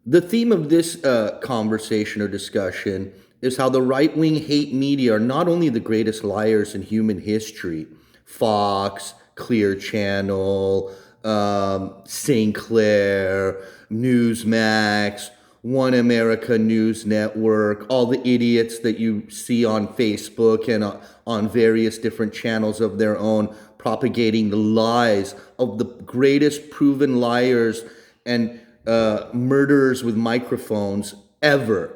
The theme of this conversation or discussion is how the right wing hate media are not only the greatest liars in human history, Fox, Clear Channel, Sinclair, Newsmax, One America News Network, all the idiots that you see on Facebook and on various different channels of their own propagating the lies of the greatest proven liars and murderers with microphones ever.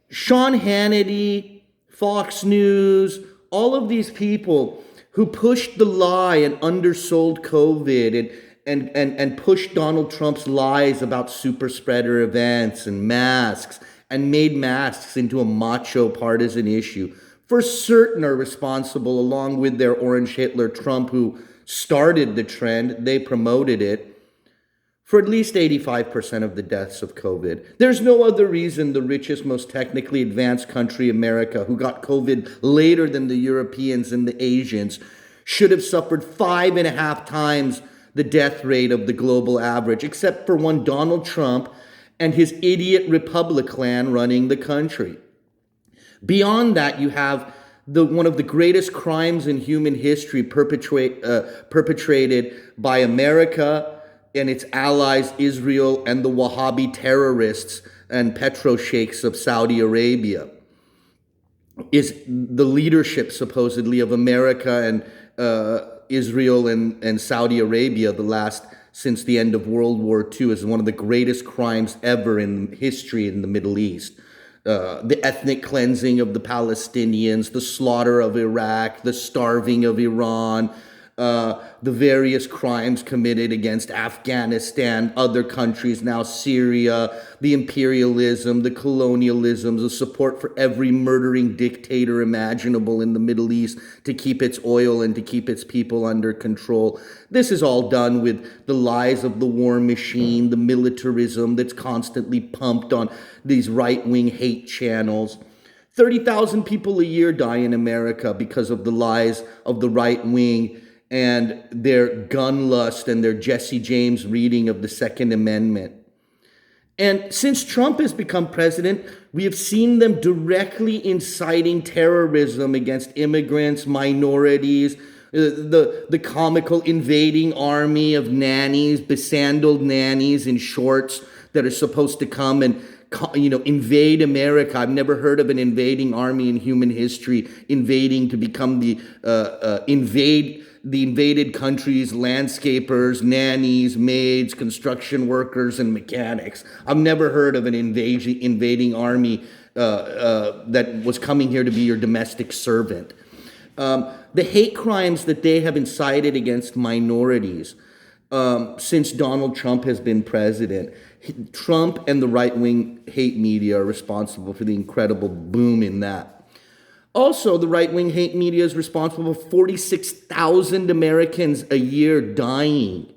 Sean Hannity, Fox News, all of these people who pushed the lie and undersold COVID and pushed Donald Trump's lies about super spreader events and masks and made masks into a macho partisan issue, for certain are responsible, along with their orange Hitler Trump, who started the trend. They promoted it, for at least 85% of the deaths of COVID. There's no other reason the richest, most technically advanced country, America, who got COVID later than the Europeans and the Asians, should have suffered 5.5 times the death rate of the global average, except for one Donald Trump and his idiot Republic clan running the country. Beyond that, you have one of the greatest crimes in human history perpetrated by America and its allies, Israel, and the Wahhabi terrorists and petro-sheikhs of Saudi Arabia, is the leadership, supposedly, of America and Israel and Saudi Arabia, since the end of World War II, is one of the greatest crimes ever in history in the Middle East. The ethnic cleansing of the Palestinians, the slaughter of Iraq, the starving of Iran, the various crimes committed against Afghanistan, other countries, now Syria, the imperialism, the colonialism, the support for every murdering dictator imaginable in the Middle East to keep its oil and to keep its people under control. This is all done with the lies of the war machine, the militarism that's constantly pumped on these right-wing hate channels. 30,000 people a year die in America because of the lies of the right wing and their gun lust and their Jesse James reading of the Second Amendment. And since Trump has become president, we have seen them directly inciting terrorism against immigrants, minorities, the comical invading army of nannies, besandaled nannies in shorts that are supposed to come and invade America. I've never heard of an invading army in human history invading to become the invaded country's landscapers, nannies, maids, construction workers, and mechanics. I've never heard of an invading army that was coming here to be your domestic servant. The hate crimes that they have incited against minorities since Donald Trump has been president, Trump and the right-wing hate media are responsible for the incredible boom in that. Also, the right-wing hate media is responsible for 46,000 Americans a year dying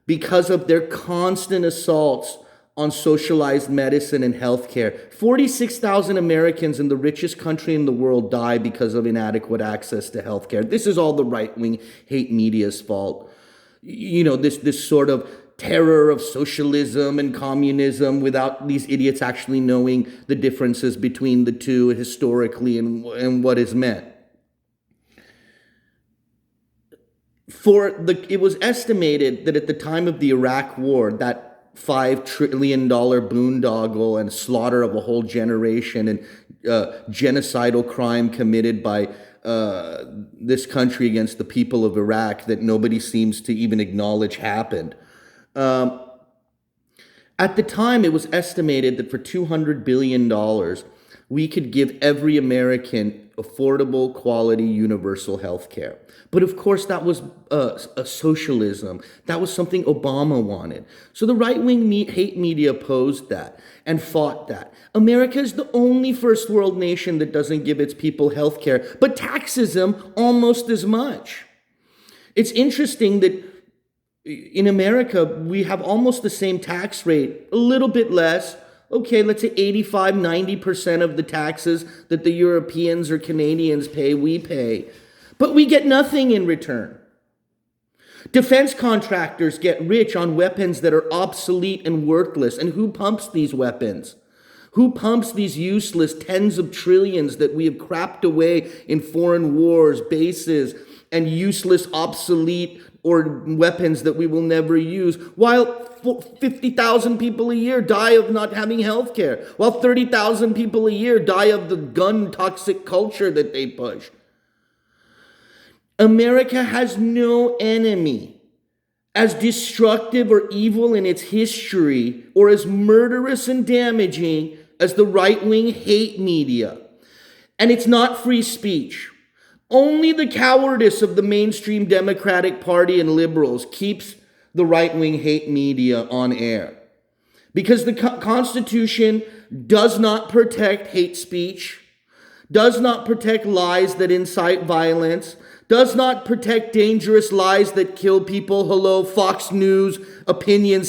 because of their constant assaults on socialized medicine and healthcare. 46,000 Americans in the richest country in the world die because of inadequate access to healthcare. This is all the right-wing hate media's fault. This sort of terror of socialism and communism without these idiots actually knowing the differences between the two historically and what is meant. It was estimated that at the time of the Iraq War, that $5 trillion boondoggle and slaughter of a whole generation and genocidal crime committed by this country against the people of Iraq that nobody seems to even acknowledge happened. At the time, it was estimated that for $200 billion, we could give every American affordable, quality, universal health care. But of course, that was a socialism. That was something Obama wanted. So the right-wing hate media opposed that and fought that. America is the only first world nation that doesn't give its people health care, but taxes them almost as much. It's interesting that in America, we have almost the same tax rate, a little bit less. Okay, let's say 85, 90% of the taxes that the Europeans or Canadians pay, we pay. But we get nothing in return. Defense contractors get rich on weapons that are obsolete and worthless. And who pumps these weapons? Who pumps these useless tens of trillions that we have crapped away in foreign wars, bases, and useless, obsolete or weapons that we will never use, while 50,000 people a year die of not having health care, while 30,000 people a year die of the gun toxic culture that they push? America has no enemy as destructive or evil in its history or as murderous and damaging as the right-wing hate media. And it's not free speech. Only the cowardice of the mainstream Democratic Party and liberals keeps the right-wing hate media on air. Because the Constitution does not protect hate speech, does not protect lies that incite violence, does not protect dangerous lies that kill people. Hello, Fox News, opinion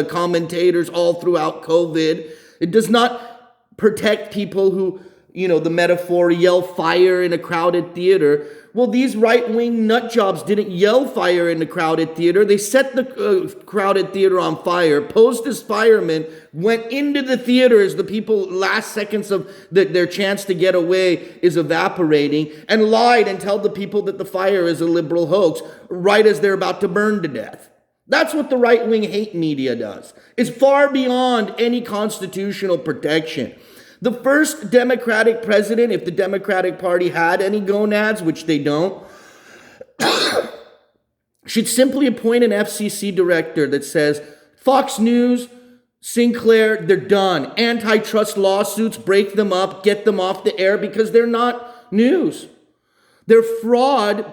commentators all throughout COVID. It does not protect people who, the metaphor, yell fire in a crowded theater. Well, these right-wing nutjobs didn't yell fire in the crowded theater. They set the crowded theater on fire, posed as firemen, went into the theater as the people, last seconds of their chance to get away is evaporating, and lied and told the people that the fire is a liberal hoax right as they're about to burn to death. That's what the right-wing hate media does. It's far beyond any constitutional protection. The first Democratic president, if the Democratic Party had any gonads, which they don't, should simply appoint an FCC director that says, Fox News, Sinclair, they're done. Antitrust lawsuits, break them up, get them off the air because they're not news. They're fraud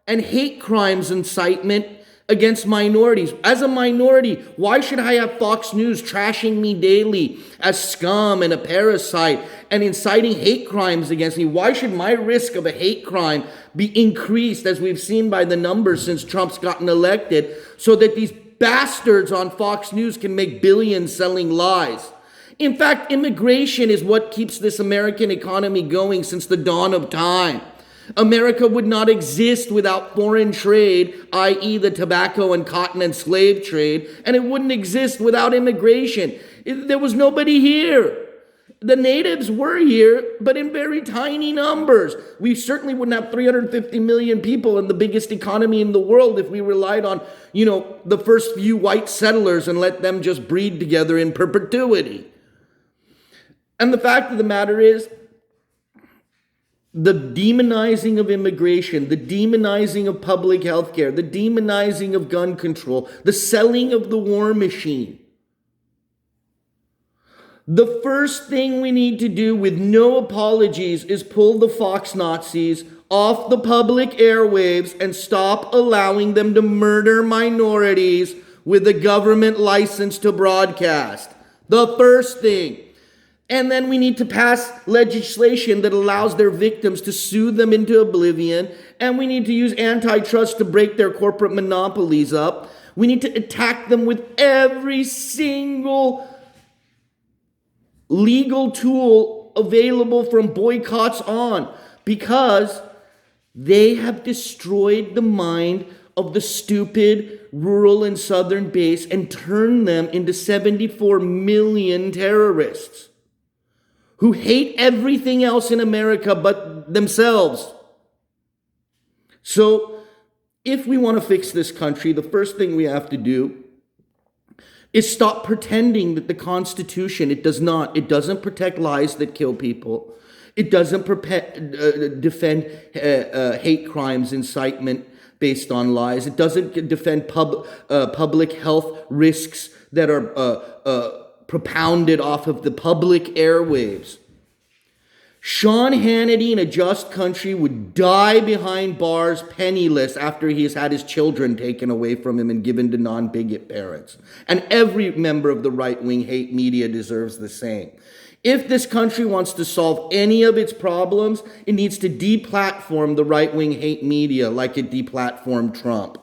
and hate crimes incitement against minorities. As a minority, why should I have Fox News trashing me daily as scum and a parasite and inciting hate crimes against me? Why should my risk of a hate crime be increased, as we've seen by the numbers since Trump's gotten elected, so that these bastards on Fox News can make billions selling lies? In fact, immigration is what keeps this American economy going since the dawn of time. America would not exist without foreign trade, i.e. the tobacco and cotton and slave trade, and it wouldn't exist without immigration. There was nobody here. The natives were here, but in very tiny numbers. We certainly wouldn't have 350 million people in the biggest economy in the world if we relied on, the first few white settlers and let them just breed together in perpetuity. And the fact of the matter is, the demonizing of immigration, the demonizing of public health care, the demonizing of gun control, the selling of the war machine. The first thing we need to do with no apologies is pull the Fox Nazis off the public airwaves and stop allowing them to murder minorities with a government license to broadcast. The first thing. And then we need to pass legislation that allows their victims to sue them into oblivion. And we need to use antitrust to break their corporate monopolies up. We need to attack them with every single legal tool available from boycotts on, because they have destroyed the mind of the stupid rural and southern base and turned them into 74 million terrorists who hate everything else in America but themselves. So, if we want to fix this country, the first thing we have to do is stop pretending that the Constitution, it doesn't protect lies that kill people. It doesn't defend hate crimes, incitement based on lies. It doesn't defend public health risks that are propounded off of the public airwaves. Sean Hannity in a just country would die behind bars penniless after he has had his children taken away from him and given to non-bigot parents. And every member of the right-wing hate media deserves the same. If this country wants to solve any of its problems, it needs to deplatform the right-wing hate media like it deplatformed Trump.